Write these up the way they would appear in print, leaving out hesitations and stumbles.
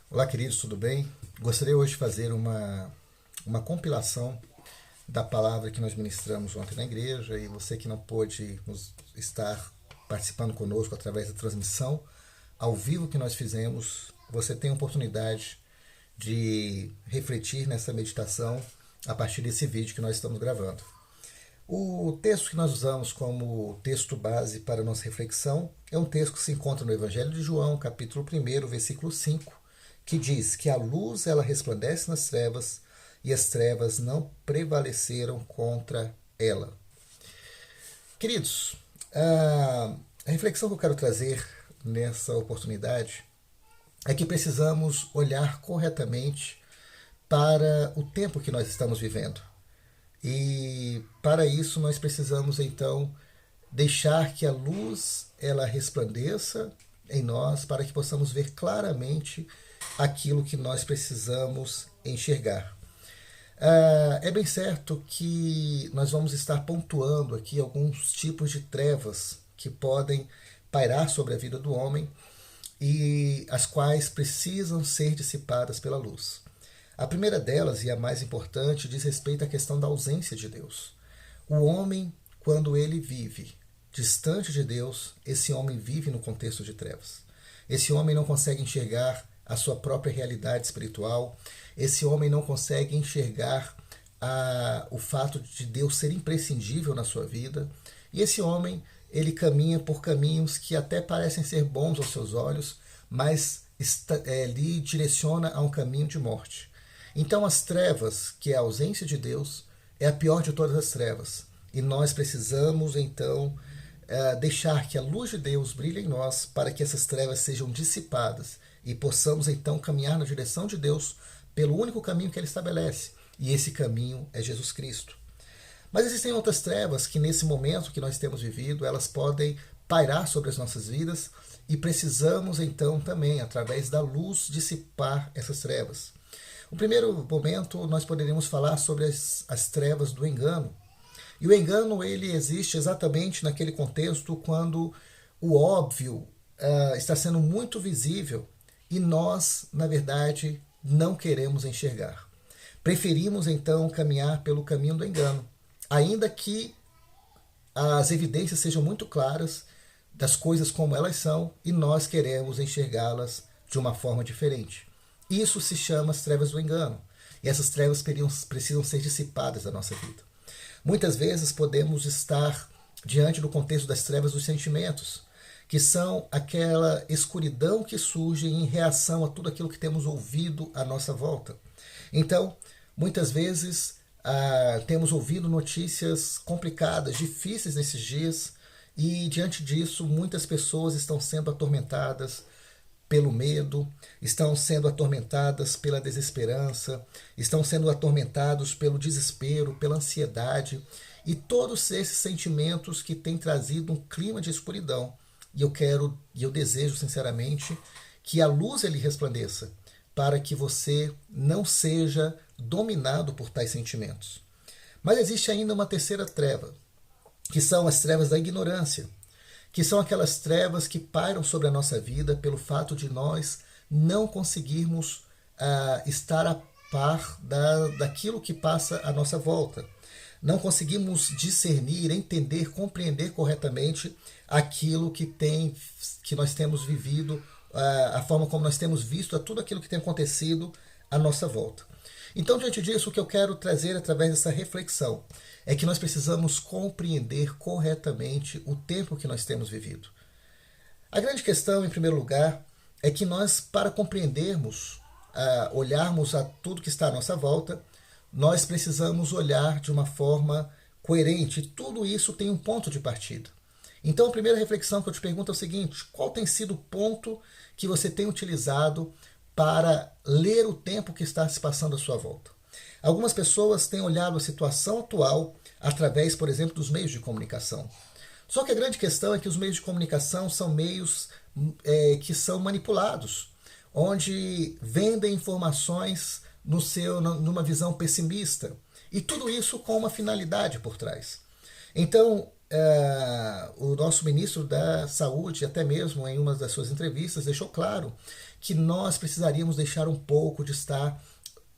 Olá, queridos, tudo bem? Gostaria hoje de fazer uma compilação da palavra que nós ministramos ontem na igreja e você que não pôde estar participando conosco através da transmissão ao vivo que nós fizemos, você tem a oportunidade de refletir nessa meditação a partir desse vídeo que nós estamos gravando. O texto que nós usamos como texto base para a nossa reflexão é um texto que se encontra no Evangelho de João, capítulo 1, versículo 5, que diz que a luz ela resplandece nas trevas e as trevas não prevaleceram contra ela. Queridos, a reflexão que eu quero trazer nessa oportunidade é que precisamos olhar corretamente para o tempo que nós estamos vivendo. E para isso nós precisamos então deixar que a luz ela resplandeça em nós para que possamos ver claramente aquilo que nós precisamos enxergar. É bem certo que nós vamos estar pontuando aqui alguns tipos de trevas que podem pairar sobre a vida do homem e as quais precisam ser dissipadas pela luz. A primeira delas, e a mais importante, diz respeito à questão da ausência de Deus. O homem, quando ele vive distante de Deus, esse homem vive no contexto de trevas. Esse homem não consegue enxergar a sua própria realidade espiritual. Esse homem não consegue enxergar o fato de Deus ser imprescindível na sua vida. E esse homem, ele caminha por caminhos que até parecem ser bons aos seus olhos, mas lhe direciona a um caminho de morte. Então as trevas, que é a ausência de Deus, é a pior de todas as trevas. E nós precisamos então deixar que a luz de Deus brilhe em nós para que essas trevas sejam dissipadas e possamos então caminhar na direção de Deus pelo único caminho que Ele estabelece. E esse caminho é Jesus Cristo. Mas existem outras trevas que nesse momento que nós temos vivido, elas podem pairar sobre as nossas vidas e precisamos então também, através da luz, dissipar essas trevas. No primeiro momento, nós poderíamos falar sobre as trevas do engano. E o engano ele existe exatamente naquele contexto quando o óbvio está sendo muito visível e nós, na verdade, não queremos enxergar. Preferimos, então, caminhar pelo caminho do engano, ainda que as evidências sejam muito claras das coisas como elas são e nós queremos enxergá-las de uma forma diferente. Isso se chama as trevas do engano. E essas trevas precisam ser dissipadas da nossa vida. Muitas vezes podemos estar diante do contexto das trevas dos sentimentos, que são aquela escuridão que surge em reação a tudo aquilo que temos ouvido à nossa volta. Então, muitas vezes temos ouvido notícias complicadas, difíceis nesses dias, e diante disso muitas pessoas estão sendo atormentadas pelo medo, estão sendo atormentadas pela desesperança, estão sendo atormentados pelo desespero, pela ansiedade e todos esses sentimentos que têm trazido um clima de escuridão. E eu desejo sinceramente que a luz ele resplandeça para que você não seja dominado por tais sentimentos. Mas existe ainda uma terceira treva, que são as trevas da ignorância, que são aquelas trevas que pairam sobre a nossa vida pelo fato de nós não conseguirmos estar a par daquilo que passa à nossa volta. Não conseguimos discernir, entender, compreender corretamente aquilo que nós temos vivido, a forma como nós temos visto tudo aquilo que tem acontecido à nossa volta. Então, diante disso, o que eu quero trazer através dessa reflexão é que nós precisamos compreender corretamente o tempo que nós temos vivido. A grande questão, em primeiro lugar, é que nós, para compreendermos, olharmos a tudo que está à nossa volta, nós precisamos olhar de uma forma coerente. E tudo isso tem um ponto de partida. Então, a primeira reflexão que eu te pergunto é o seguinte: qual tem sido o ponto que você tem utilizado para ler o tempo que está se passando à sua volta? Algumas pessoas têm olhado a situação atual através, por exemplo, dos meios de comunicação. Só que a grande questão é que os meios de comunicação são meios que são manipulados, onde vendem informações numa visão pessimista. E tudo isso com uma finalidade por trás. Então, o nosso ministro da Saúde, até mesmo em uma das suas entrevistas, deixou claro que nós precisaríamos deixar um pouco de estar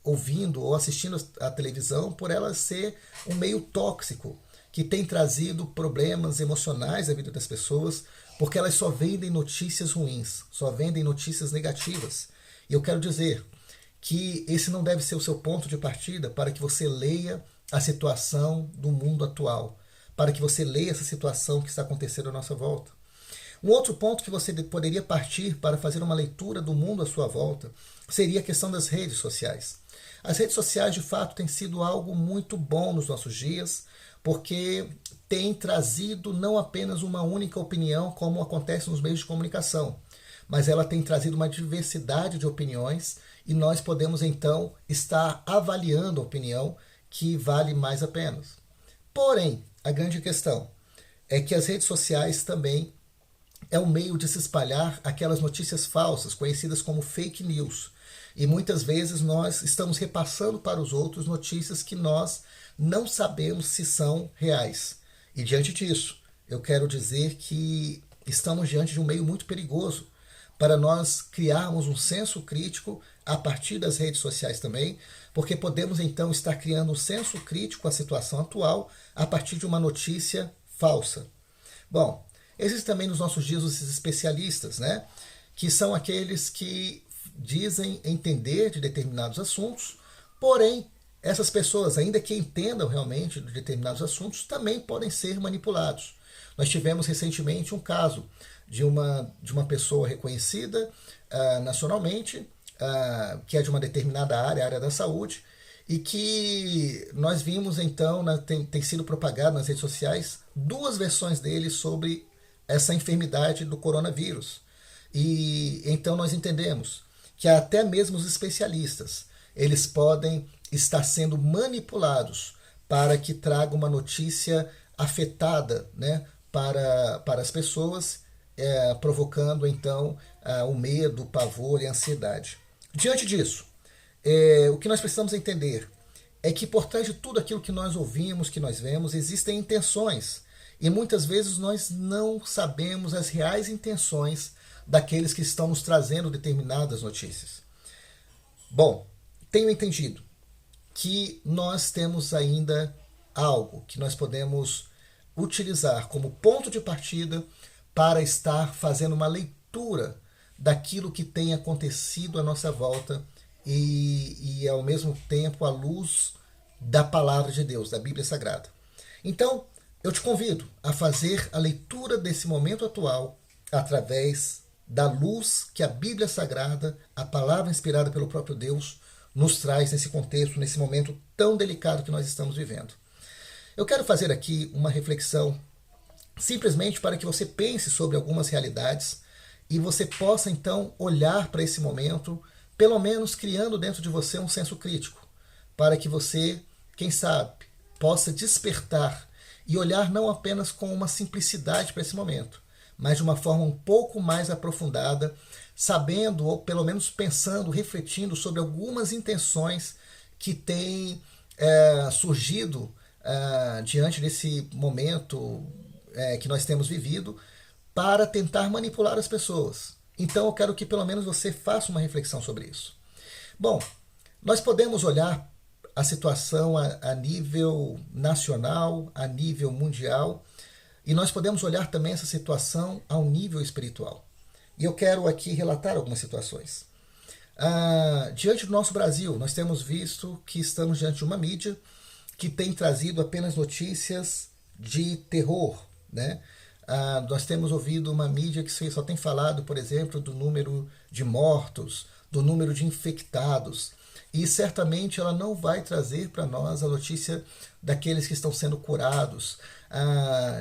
ouvindo ou assistindo a televisão por ela ser um meio tóxico, que tem trazido problemas emocionais à vida das pessoas, porque elas só vendem notícias ruins, só vendem notícias negativas. E eu quero dizer que esse não deve ser o seu ponto de partida para que você leia a situação do mundo atual, para que você leia essa situação que está acontecendo à nossa volta. Um outro ponto que você poderia partir para fazer uma leitura do mundo à sua volta seria a questão das redes sociais. As redes sociais, de fato, têm sido algo muito bom nos nossos dias, porque tem trazido não apenas uma única opinião, como acontece nos meios de comunicação, mas ela tem trazido uma diversidade de opiniões e nós podemos, então, estar avaliando a opinião que vale mais a pena. Porém, a grande questão é que as redes sociais também é um meio de se espalhar aquelas notícias falsas, conhecidas como fake news. E muitas vezes nós estamos repassando para os outros notícias que nós não sabemos se são reais. E diante disso, eu quero dizer que estamos diante de um meio muito perigoso para nós criarmos um senso crítico a partir das redes sociais também, porque podemos então estar criando um senso crítico à situação atual a partir de uma notícia falsa. Bom, existem também nos nossos dias os especialistas, né? Que são aqueles que dizem entender de determinados assuntos, porém, essas pessoas, ainda que entendam realmente de determinados assuntos, também podem ser manipulados. Nós tivemos recentemente um caso de uma pessoa reconhecida nacionalmente, que é de uma determinada área, a área da saúde, e que nós vimos então, tem sido propagado nas redes sociais, 2 versões dele sobre essa enfermidade do coronavírus. E então nós entendemos que até mesmo os especialistas, eles podem estar sendo manipulados para que traga uma notícia afetada, né, para as pessoas, provocando então o medo, o pavor e a ansiedade. Diante disso, o que nós precisamos entender é que por trás de tudo aquilo que nós ouvimos, que nós vemos, existem intenções. E muitas vezes nós não sabemos as reais intenções daqueles que estão nos trazendo determinadas notícias. Bom, tenho entendido que nós temos ainda algo que nós podemos utilizar como ponto de partida para estar fazendo uma leitura daquilo que tem acontecido à nossa volta e ao mesmo tempo à luz da palavra de Deus, da Bíblia Sagrada. Então, eu te convido a fazer a leitura desse momento atual através da luz que a Bíblia Sagrada, a palavra inspirada pelo próprio Deus, nos traz nesse contexto, nesse momento tão delicado que nós estamos vivendo. Eu quero fazer aqui uma reflexão simplesmente para que você pense sobre algumas realidades e você possa então olhar para esse momento, pelo menos criando dentro de você um senso crítico, para que você, quem sabe, possa despertar e olhar não apenas com uma simplicidade para esse momento, mas de uma forma um pouco mais aprofundada, sabendo, ou pelo menos pensando, refletindo sobre algumas intenções que têm surgido diante desse momento que nós temos vivido, para tentar manipular as pessoas. Então eu quero que pelo menos você faça uma reflexão sobre isso. Bom, nós podemos olhar a situação a nível nacional, a nível mundial, e nós podemos olhar também essa situação ao nível espiritual. E eu quero aqui relatar algumas situações. Diante do nosso Brasil, nós temos visto que estamos diante de uma mídia que tem trazido apenas notícias de terror, né? Nós temos ouvido uma mídia que só tem falado, por exemplo, do número de mortos, do número de infectados, e certamente ela não vai trazer para nós a notícia daqueles que estão sendo curados,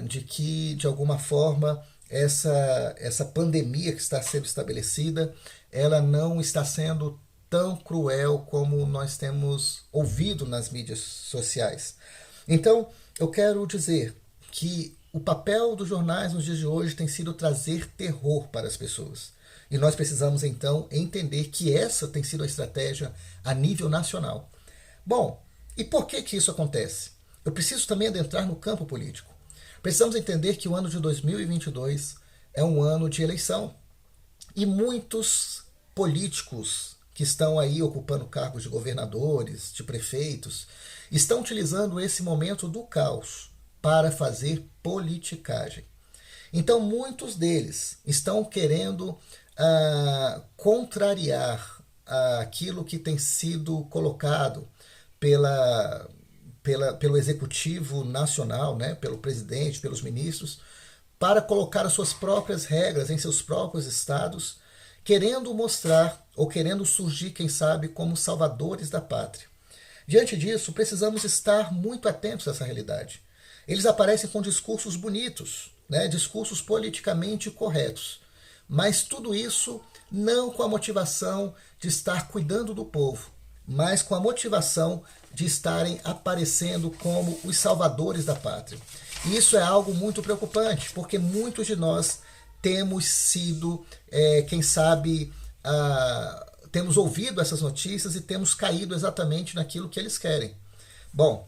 de que, de alguma forma, essa pandemia que está sendo estabelecida, ela não está sendo tão cruel como nós temos ouvido nas mídias sociais. Então, eu quero dizer que o papel dos jornais nos dias de hoje tem sido trazer terror para as pessoas. E nós precisamos, então, entender que essa tem sido a estratégia a nível nacional. Bom, e por que isso acontece? Eu preciso também adentrar no campo político. Precisamos entender que o ano de 2022 é um ano de eleição. E muitos políticos que estão aí ocupando cargos de governadores, de prefeitos, estão utilizando esse momento do caos para fazer politicagem. Então, muitos deles estão querendo contrariar aquilo que tem sido colocado pelo Executivo Nacional, né, pelo presidente, pelos ministros, para colocar as suas próprias regras em seus próprios estados, querendo mostrar ou querendo surgir, quem sabe, como salvadores da pátria. Diante disso, precisamos estar muito atentos a essa realidade. Eles aparecem com discursos bonitos, né, discursos politicamente corretos, mas tudo isso não com a motivação de estar cuidando do povo, mas com a motivação de estarem aparecendo como os salvadores da pátria. E isso é algo muito preocupante, porque muitos de nós temos sido, quem sabe, temos ouvido essas notícias e temos caído exatamente naquilo que eles querem. Bom,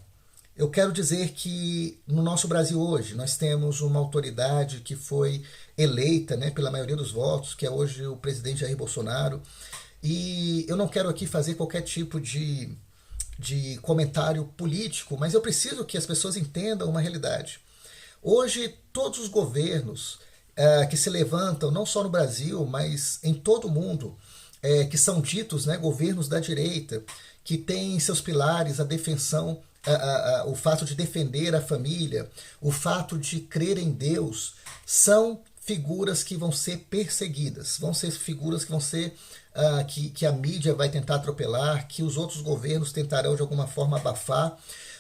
eu quero dizer que no nosso Brasil hoje nós temos uma autoridade que foi eleita, né, pela maioria dos votos, que é hoje o presidente Jair Bolsonaro, e eu não quero aqui fazer qualquer tipo de comentário político, mas eu preciso que as pessoas entendam uma realidade. Hoje, todos os governos que se levantam, não só no Brasil, mas em todo o mundo, que são ditos, né, governos da direita, que têm em seus pilares a defensão, o fato de defender a família, o fato de crer em Deus, são figuras que vão ser perseguidas, vão ser figuras que vão ser que a mídia vai tentar atropelar, que os outros governos tentarão de alguma forma abafar,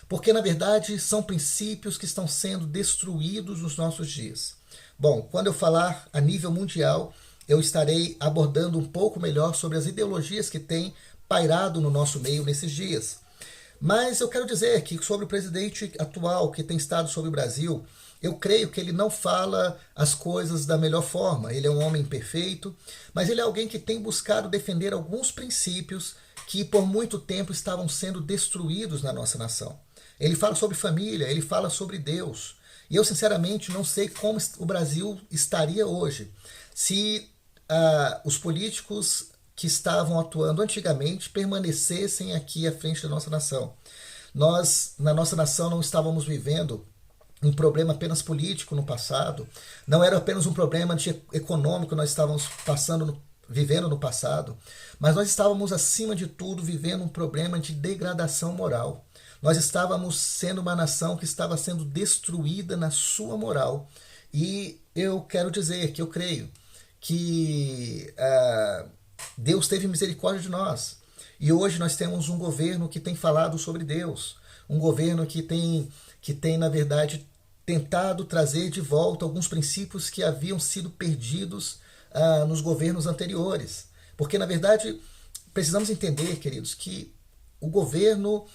porque na verdade são princípios que estão sendo destruídos nos nossos dias. Bom, quando eu falar a nível mundial, eu estarei abordando um pouco melhor sobre as ideologias que têm pairado no nosso meio nesses dias. Mas eu quero dizer que sobre o presidente atual que tem estado sobre o Brasil, eu creio que ele não fala as coisas da melhor forma. Ele é um homem perfeito, mas ele é alguém que tem buscado defender alguns princípios que por muito tempo estavam sendo destruídos na nossa nação. Ele fala sobre família, ele fala sobre Deus. E eu sinceramente não sei como o Brasil estaria hoje se os políticos que estavam atuando antigamente permanecessem aqui à frente da nossa nação. Nós, na nossa nação, não estávamos vivendo um problema apenas político no passado, não era apenas um problema econômico que nós estávamos vivendo no passado, mas nós estávamos, acima de tudo, vivendo um problema de degradação moral. Nós estávamos sendo uma nação que estava sendo destruída na sua moral. E eu quero dizer que eu creio que Deus teve misericórdia de nós. E hoje nós temos um governo que tem falado sobre Deus, um governo que tem, na verdade, tentado trazer de volta alguns princípios que haviam sido perdidos nos governos anteriores. Porque, na verdade, precisamos entender, queridos, que o governo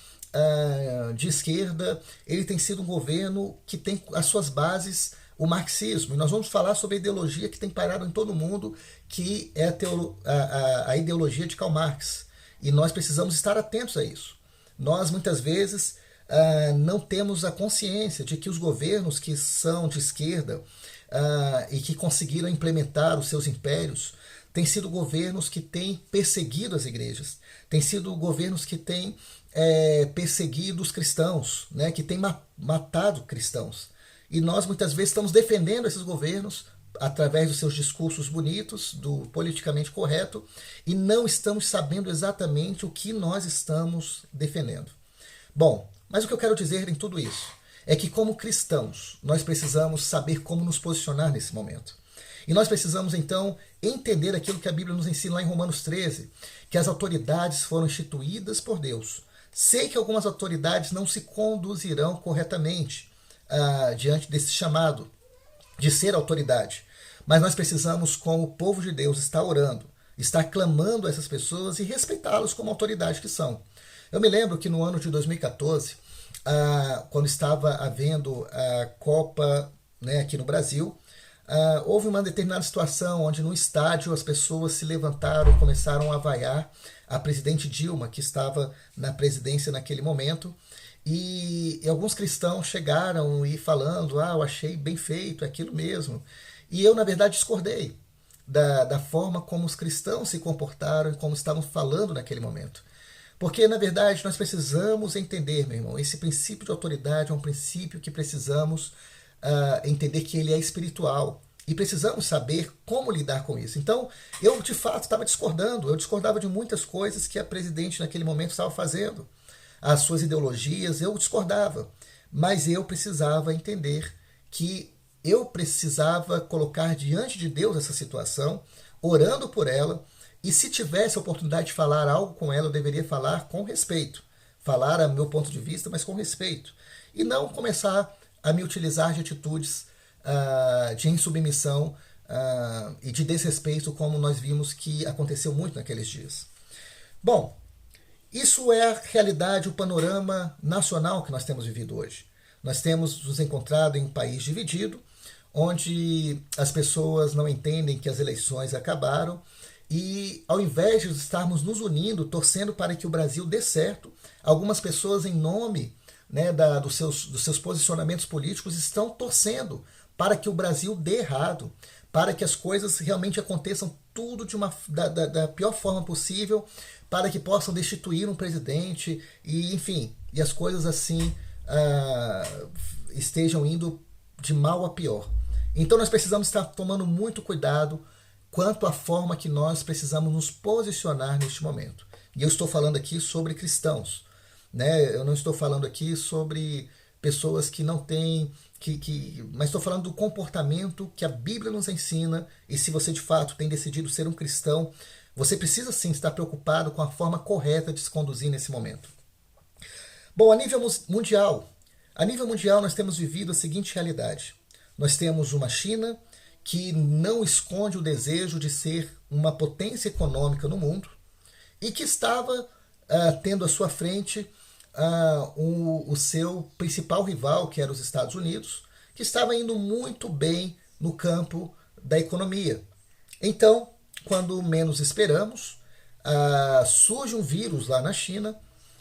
de esquerda, ele tem sido um governo que tem as suas bases o marxismo. E nós vamos falar sobre a ideologia que tem pairado em todo o mundo, que é a ideologia de Karl Marx. E nós precisamos estar atentos a isso. Nós, muitas vezes, não temos a consciência de que os governos que são de esquerda e que conseguiram implementar os seus impérios têm sido governos que têm perseguido as igrejas, têm sido governos que têm perseguido os cristãos, né, que têm matado cristãos. E nós muitas vezes estamos defendendo esses governos através dos seus discursos bonitos, do politicamente correto, e não estamos sabendo exatamente o que nós estamos defendendo. Bom, mas o que eu quero dizer em tudo isso é que, como cristãos, nós precisamos saber como nos posicionar nesse momento. E nós precisamos, então, entender aquilo que a Bíblia nos ensina lá em Romanos 13, que as autoridades foram instituídas por Deus. Sei que algumas autoridades não se conduzirão corretamente diante desse chamado de ser autoridade, mas nós precisamos, como povo de Deus, estar orando, estar clamando a essas pessoas e respeitá-los como autoridade que são. Eu me lembro que no ano de 2014, quando estava havendo a Copa, né, aqui no Brasil, houve uma determinada situação onde no estádio as pessoas se levantaram e começaram a vaiar a presidente Dilma, que estava na presidência naquele momento, E alguns cristãos chegaram e falando, eu achei bem feito, é aquilo mesmo. E eu, na verdade, discordei da forma como os cristãos se comportaram e como estavam falando naquele momento. Porque, na verdade, nós precisamos entender, meu irmão, esse princípio de autoridade é um princípio que precisamos entender que ele é espiritual. E precisamos saber como lidar com isso. Então, eu, de fato, estava discordando. Eu discordava de muitas coisas que a presidente, naquele momento, estava fazendo. As suas ideologias, eu discordava. Mas eu precisava entender que eu precisava colocar diante de Deus essa situação, orando por ela, e se tivesse a oportunidade de falar algo com ela, eu deveria falar com respeito. Falar a meu ponto de vista, mas com respeito. E não começar a me utilizar de atitudes de insubmissão e de desrespeito, como nós vimos que aconteceu muito naqueles dias. Bom, isso é a realidade, o panorama nacional que nós temos vivido hoje. Nós temos nos encontrado em um país dividido, onde as pessoas não entendem que as eleições acabaram e, ao invés de estarmos nos unindo, torcendo para que o Brasil dê certo, algumas pessoas, em nome dos seus posicionamentos políticos, estão torcendo para que o Brasil dê errado, para que as coisas realmente aconteçam tudo da pior forma possível, para que possam destituir um presidente e, enfim, e as coisas assim estejam indo de mal a pior. Então nós precisamos estar tomando muito cuidado quanto à forma que nós precisamos nos posicionar neste momento. E eu estou falando aqui sobre cristãos, né? Eu não estou falando aqui sobre pessoas que não têm, mas estou falando do comportamento que a Bíblia nos ensina, e se você de fato tem decidido ser um cristão, você precisa sim estar preocupado com a forma correta de se conduzir nesse momento. Bom, a nível mundial nós temos vivido a seguinte realidade. Nós temos uma China que não esconde o desejo de ser uma potência econômica no mundo e que estava tendo à sua frente o seu principal rival, que era os Estados Unidos, que estava indo muito bem no campo da economia. Então, quando menos esperamos, surge um vírus lá na China,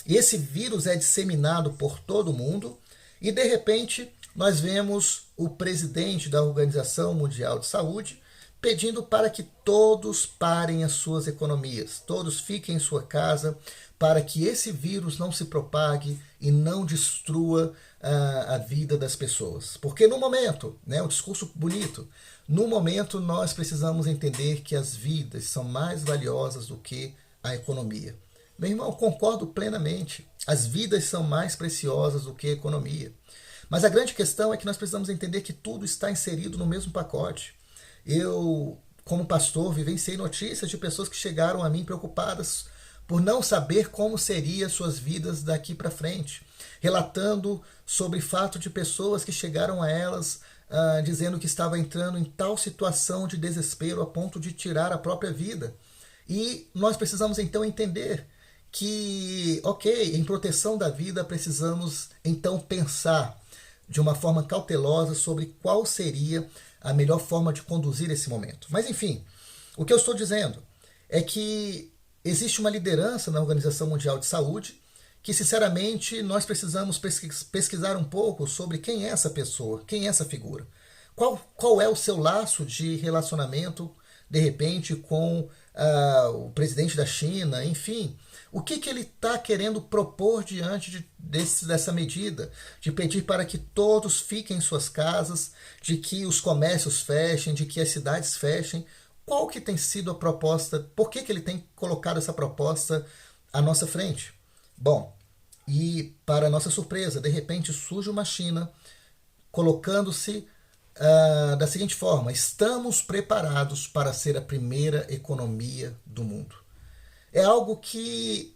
e esse vírus é disseminado por todo o mundo, e de repente nós vemos o presidente da Organização Mundial de Saúde pedindo para que todos parem as suas economias, todos fiquem em sua casa, para que esse vírus não se propague e não destrua a vida das pessoas. Porque no momento, o discurso bonito, no momento nós precisamos entender que as vidas são mais valiosas do que a economia. Meu irmão, concordo plenamente. As vidas são mais preciosas do que a economia. Mas a grande questão é que nós precisamos entender que tudo está inserido no mesmo pacote. Eu, como pastor, vivenciei notícias de pessoas que chegaram a mim preocupadas por não saber como seriam suas vidas daqui para frente, relatando sobre fato de pessoas que chegaram a elas dizendo que estava entrando em tal situação de desespero a ponto de tirar a própria vida. E nós precisamos então entender que, em proteção da vida precisamos então pensar de uma forma cautelosa sobre qual seria a melhor forma de conduzir esse momento. Mas enfim, o que eu estou dizendo é que existe uma liderança na Organização Mundial de Saúde que, sinceramente, nós precisamos pesquisar um pouco sobre quem é essa pessoa, quem é essa figura. Qual é o seu laço de relacionamento, de repente, com o presidente da China, enfim. O que ele está querendo propor diante dessa medida, de pedir para que todos fiquem em suas casas, de que os comércios fechem, de que as cidades fechem? Qual que tem sido a proposta? Por que ele tem colocado essa proposta à nossa frente? Bom, e para nossa surpresa, de repente surge uma China colocando-se da seguinte forma: estamos preparados para ser a primeira economia do mundo. É algo que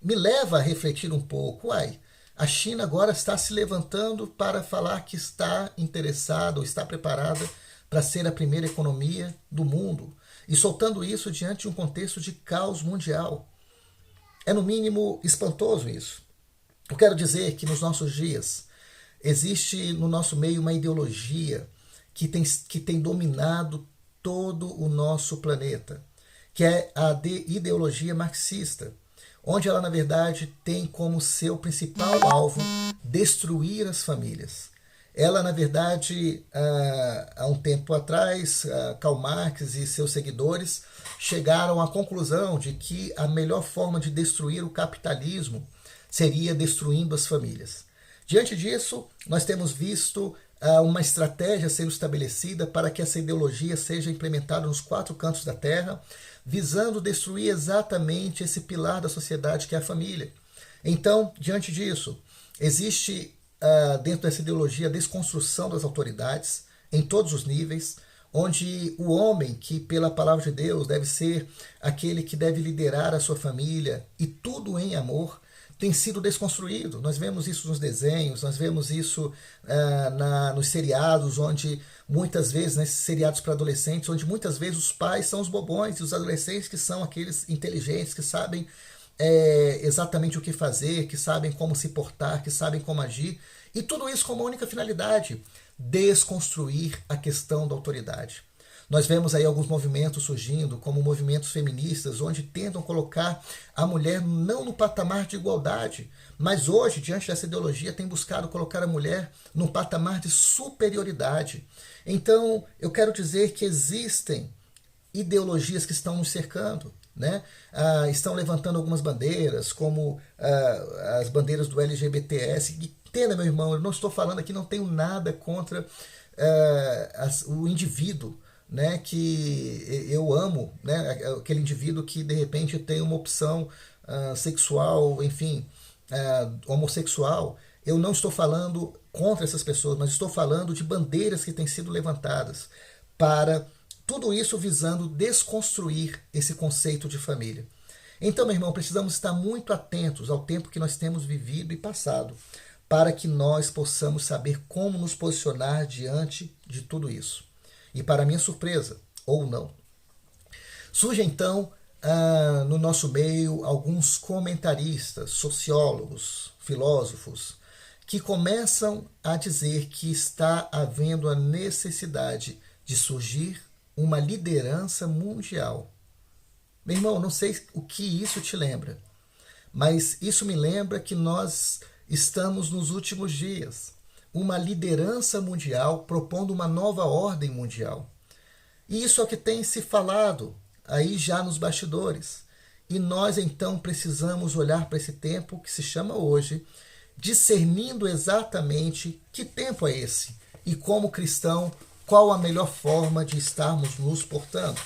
me leva a refletir um pouco. A China agora está se levantando para falar que está interessada ou está preparada para ser a primeira economia do mundo, e soltando isso diante de um contexto de caos mundial. É no mínimo espantoso isso. Eu quero dizer que nos nossos dias existe no nosso meio uma ideologia que tem dominado todo o nosso planeta, que é a ideologia marxista. onde ela, na verdade, tem como seu principal alvo destruir as famílias. Ela, na verdade, há um tempo atrás, Karl Marx e seus seguidores chegaram à conclusão de que a melhor forma de destruir o capitalismo seria destruindo as famílias. Diante disso, nós temos visto uma estratégia sendo estabelecida para que essa ideologia seja implementada nos 4 cantos da Terra, visando destruir exatamente esse pilar da sociedade que é a família. Então, diante disso, existe dentro dessa ideologia a desconstrução das autoridades em todos os níveis, onde o homem, que pela palavra de Deus deve ser aquele que deve liderar a sua família e tudo em amor, tem sido desconstruído. Nós vemos isso nos desenhos, nós vemos isso nos seriados, onde muitas vezes, nesses seriados para adolescentes, onde muitas vezes os pais são os bobões e os adolescentes que são aqueles inteligentes, que sabem exatamente o que fazer, que sabem como se portar, que sabem como agir, e tudo isso com uma única finalidade: desconstruir a questão da autoridade. Nós vemos aí alguns movimentos surgindo, como movimentos feministas, onde tentam colocar a mulher não no patamar de igualdade, mas hoje, diante dessa ideologia, tem buscado colocar a mulher num patamar de superioridade. Então, eu quero dizer que existem ideologias que estão nos cercando, né? Estão levantando algumas bandeiras, como as bandeiras do LGBTS. Entenda, meu irmão, eu não estou falando aqui, não tenho nada contra o indivíduo, né, que eu amo, né, aquele indivíduo que de repente tem uma opção sexual, enfim, homossexual. Eu não estou falando contra essas pessoas, mas estou falando de bandeiras que têm sido levantadas para tudo isso visando desconstruir esse conceito de família. Então, meu irmão, precisamos estar muito atentos ao tempo que nós temos vivido e passado, para que nós possamos saber como nos posicionar diante de tudo isso. E para minha surpresa, ou não, surge então no nosso meio alguns comentaristas, sociólogos, filósofos, que começam a dizer que está havendo a necessidade de surgir uma liderança mundial. Meu irmão, não sei o que isso te lembra, mas isso me lembra que nós estamos nos últimos dias. Uma liderança mundial propondo uma nova ordem mundial. E isso é o que tem se falado aí já nos bastidores. E nós então precisamos olhar para esse tempo que se chama hoje, discernindo exatamente que tempo é esse e, como cristão, qual a melhor forma de estarmos nos portando.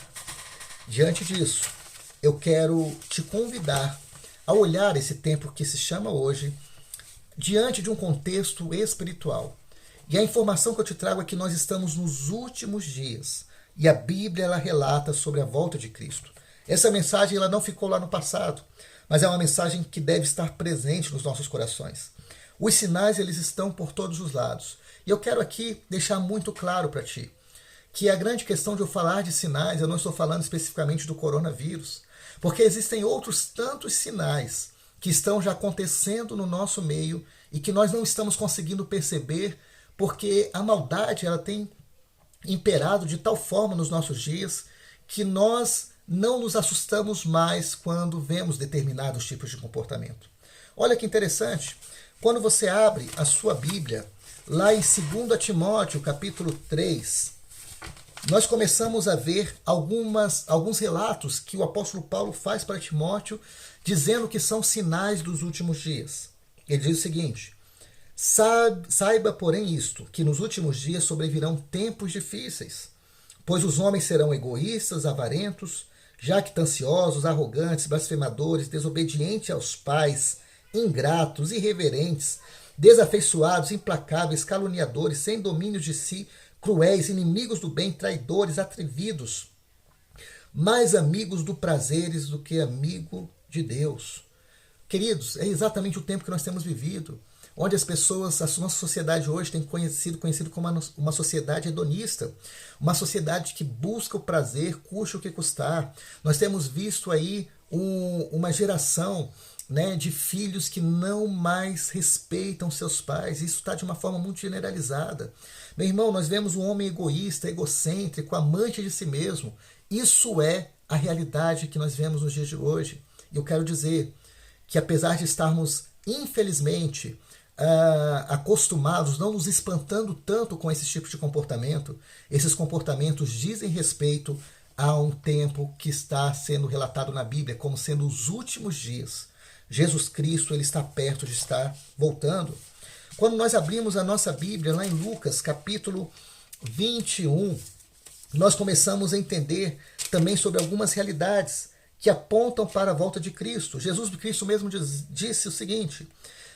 Diante disso, eu quero te convidar a olhar esse tempo que se chama hoje diante de um contexto espiritual. E a informação que eu te trago é que nós estamos nos últimos dias. E a Bíblia ela relata sobre a volta de Cristo. Essa mensagem ela não ficou lá no passado, mas é uma mensagem que deve estar presente nos nossos corações. Os sinais eles estão por todos os lados. E eu quero aqui deixar muito claro para ti que a grande questão de eu falar de sinais, eu não estou falando especificamente do coronavírus, porque existem outros tantos sinais que estão já acontecendo no nosso meio e que nós não estamos conseguindo perceber, porque a maldade ela tem imperado de tal forma nos nossos dias que nós não nos assustamos mais quando vemos determinados tipos de comportamento. Olha que interessante, quando você abre a sua Bíblia, lá em 2 Timóteo, capítulo 3, nós começamos a ver alguns relatos que o apóstolo Paulo faz para Timóteo, dizendo que são sinais dos últimos dias. Ele diz o seguinte: saiba, porém, isto, que nos últimos dias sobrevirão tempos difíceis, pois os homens serão egoístas, avarentos, jactanciosos, arrogantes, blasfemadores, desobedientes aos pais, ingratos, irreverentes, desafeiçoados, implacáveis, caluniadores, sem domínio de si, cruéis, inimigos do bem, traidores, atrevidos, mais amigos do prazeres do que amigo de Deus. Queridos, é exatamente o tempo que nós temos vivido, onde as pessoas, a nossa sociedade hoje tem conhecido como uma sociedade hedonista, uma sociedade que busca o prazer, custe o que custar. Nós temos visto aí uma geração, né, de filhos que não mais respeitam seus pais. Isso está de uma forma muito generalizada. Meu irmão, nós vemos um homem egoísta, egocêntrico, amante de si mesmo. Isso é a realidade que nós vemos nos dias de hoje. eu quero dizer que apesar de estarmos, infelizmente, acostumados, não nos espantando tanto com esse tipo de comportamento, esses comportamentos dizem respeito a um tempo que está sendo relatado na Bíblia como sendo os últimos dias. Jesus Cristo, ele está perto de estar voltando. Quando nós abrimos a nossa Bíblia, lá em Lucas, capítulo 21, nós começamos a entender também sobre algumas realidades que apontam para a volta de Cristo. Jesus Cristo mesmo disse o seguinte: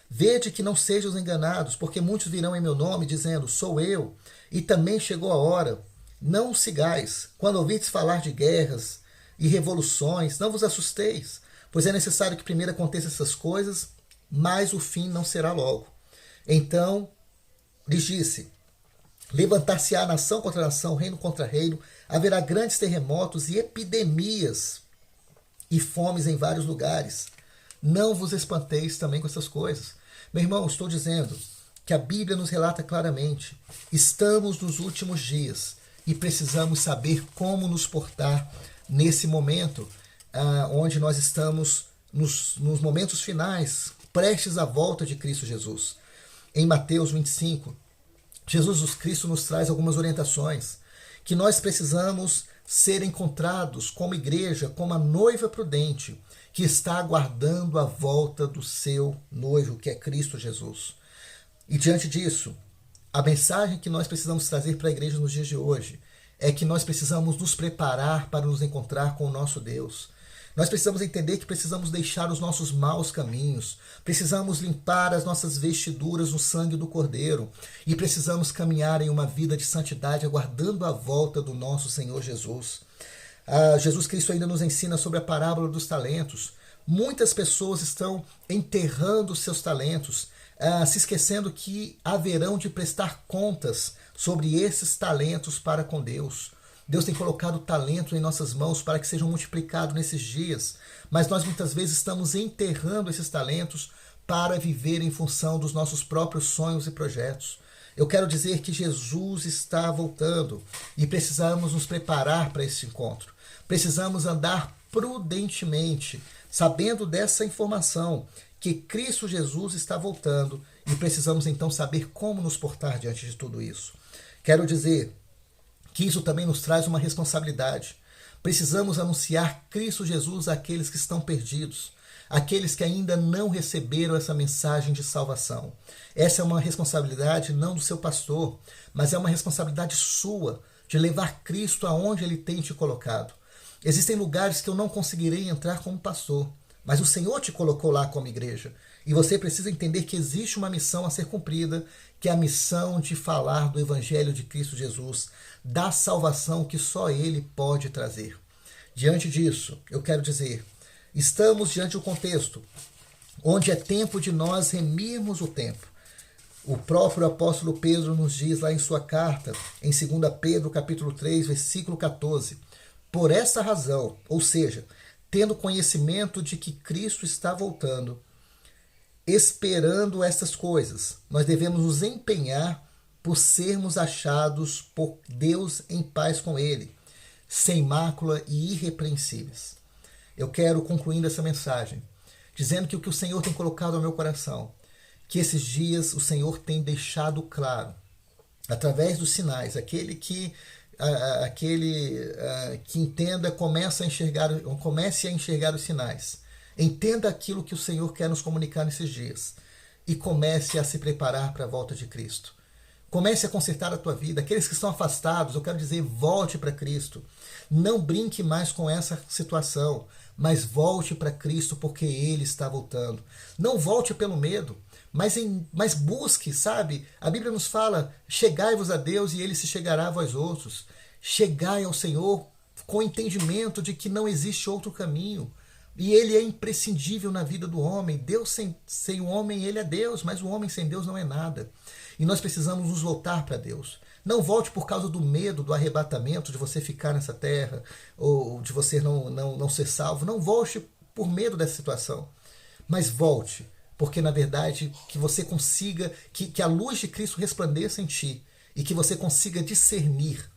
vede que não sejam enganados, porque muitos virão em meu nome, dizendo, sou eu, e também chegou a hora. Não os sigais. Quando ouvirdes falar de guerras e revoluções, não vos assusteis, pois é necessário que primeiro aconteçam essas coisas, mas o fim não será logo. Então, lhes disse, levantar-se-á nação contra nação, reino contra reino, haverá grandes terremotos e epidemias e fomes em vários lugares. Não vos espanteis também com essas coisas. Meu irmão, estou dizendo que a Bíblia nos relata claramente, estamos nos últimos dias e precisamos saber como nos portar nesse momento onde nós estamos nos momentos finais, prestes à volta de Cristo Jesus. Em Mateus 25, Jesus Cristo nos traz algumas orientações que nós precisamos ser encontrados como igreja, como a noiva prudente, que está aguardando a volta do seu noivo, que é Cristo Jesus. E diante disso, a mensagem que nós precisamos trazer para a igreja nos dias de hoje é que nós precisamos nos preparar para nos encontrar com o nosso Deus. Nós precisamos entender que precisamos deixar os nossos maus caminhos, precisamos limpar as nossas vestiduras no sangue do Cordeiro e precisamos caminhar em uma vida de santidade, aguardando a volta do nosso Senhor Jesus. Jesus Cristo ainda nos ensina sobre a parábola dos talentos. Muitas pessoas estão enterrando seus talentos, se esquecendo que haverão de prestar contas sobre esses talentos para com Deus. Deus tem colocado talento em nossas mãos para que sejam multiplicados nesses dias, mas nós muitas vezes estamos enterrando esses talentos para viver em função dos nossos próprios sonhos e projetos. Eu quero dizer que Jesus está voltando e precisamos nos preparar para esse encontro. Precisamos andar prudentemente, sabendo dessa informação, que Cristo Jesus está voltando e precisamos então saber como nos portar diante de tudo isso. Quero dizer que isso também nos traz uma responsabilidade. Precisamos anunciar Cristo Jesus àqueles que estão perdidos, àqueles que ainda não receberam essa mensagem de salvação. Essa é uma responsabilidade não do seu pastor, mas é uma responsabilidade sua de levar Cristo aonde Ele tem te colocado. Existem lugares que eu não conseguirei entrar como pastor, mas o Senhor te colocou lá como igreja. E você precisa entender que existe uma missão a ser cumprida, que é a missão de falar do Evangelho de Cristo Jesus, da salvação que só Ele pode trazer. Diante disso, eu quero dizer, estamos diante de um contexto onde é tempo de nós remirmos o tempo. O próprio apóstolo Pedro nos diz lá em sua carta, em 2 Pedro capítulo 3, versículo 14, por essa razão, ou seja, tendo conhecimento de que Cristo está voltando, esperando estas coisas, nós devemos nos empenhar por sermos achados por Deus em paz com Ele, sem mácula e irrepreensíveis. Eu quero concluindo essa mensagem, dizendo que o que o Senhor tem colocado ao meu coração, que esses dias o Senhor tem deixado claro, através dos sinais, aquele que entenda, comece a enxergar os sinais. Entenda aquilo que o Senhor quer nos comunicar nesses dias e comece a se preparar para a volta de Cristo. Comece a consertar a tua vida. Aqueles que estão afastados, eu quero dizer, volte para Cristo. Não brinque mais com essa situação, mas volte para Cristo porque Ele está voltando. Não volte pelo medo, mas busque, sabe? A Bíblia nos fala, chegai-vos a Deus e Ele se chegará a vós outros. Chegai ao Senhor com o entendimento de que não existe outro caminho. E Ele é imprescindível na vida do homem. Deus sem o homem, Ele é Deus, mas o homem sem Deus não é nada. E nós precisamos nos voltar para Deus. Não volte por causa do medo, do arrebatamento, de você ficar nessa terra, ou de você não ser salvo. Não volte por medo dessa situação. Mas volte, porque na verdade que você consiga, que a luz de Cristo resplandeça em ti, e que você consiga discernir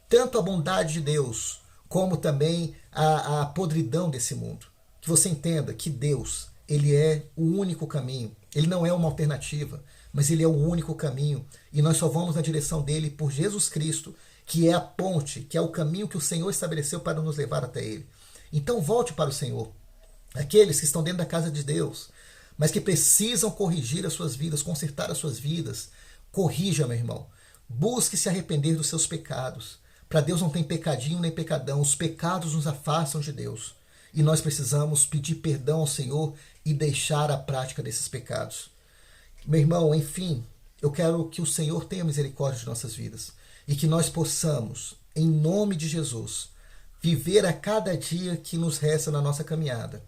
tanto a bondade de Deus, como também a podridão desse mundo. Que você entenda que Deus, ele é o único caminho. Ele não é uma alternativa, mas ele é o único caminho. E nós só vamos na direção dele por Jesus Cristo, que é a ponte, que é o caminho que o Senhor estabeleceu para nos levar até ele. Então volte para o Senhor. Aqueles que estão dentro da casa de Deus, mas que precisam corrigir as suas vidas, consertar as suas vidas, corrija, meu irmão. Busque se arrepender dos seus pecados. Para Deus não tem pecadinho nem pecadão. Os pecados nos afastam de Deus. E nós precisamos pedir perdão ao Senhor e deixar a prática desses pecados. Meu irmão, enfim, eu quero que o Senhor tenha misericórdia de nossas vidas e que nós possamos, em nome de Jesus, viver a cada dia que nos resta na nossa caminhada,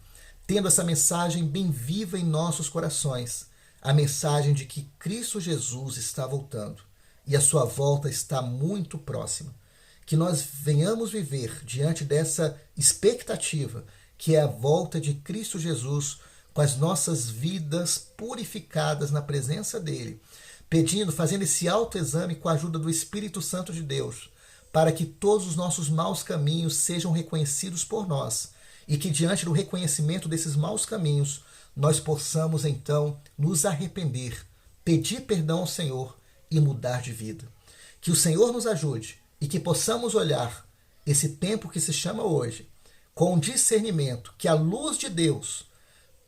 tendo essa mensagem bem viva em nossos corações, a mensagem de que Cristo Jesus está voltando e a sua volta está muito próxima. Que nós venhamos viver diante dessa expectativa, que é a volta de Cristo Jesus, com as nossas vidas purificadas na presença dele, pedindo, fazendo esse autoexame com a ajuda do Espírito Santo de Deus, para que todos os nossos maus caminhos sejam reconhecidos por nós e que diante do reconhecimento desses maus caminhos, nós possamos então nos arrepender, pedir perdão ao Senhor e mudar de vida. Que o Senhor nos ajude e que possamos olhar esse tempo que se chama hoje com discernimento, que a luz de Deus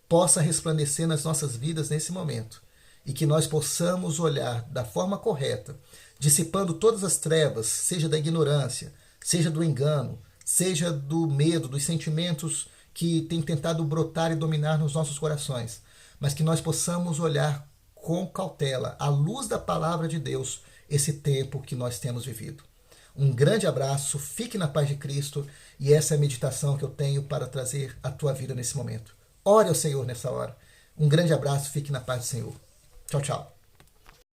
possa resplandecer nas nossas vidas nesse momento e que nós possamos olhar da forma correta, dissipando todas as trevas, seja da ignorância, seja do engano, seja do medo, dos sentimentos que têm tentado brotar e dominar nos nossos corações, mas que nós possamos olhar com cautela, à luz da palavra de Deus, esse tempo que nós temos vivido. Um grande abraço, fique na paz de Cristo e essa é a meditação que eu tenho para trazer à tua vida nesse momento. Ore ao Senhor nessa hora. Um grande abraço, fique na paz do Senhor. Tchau, tchau.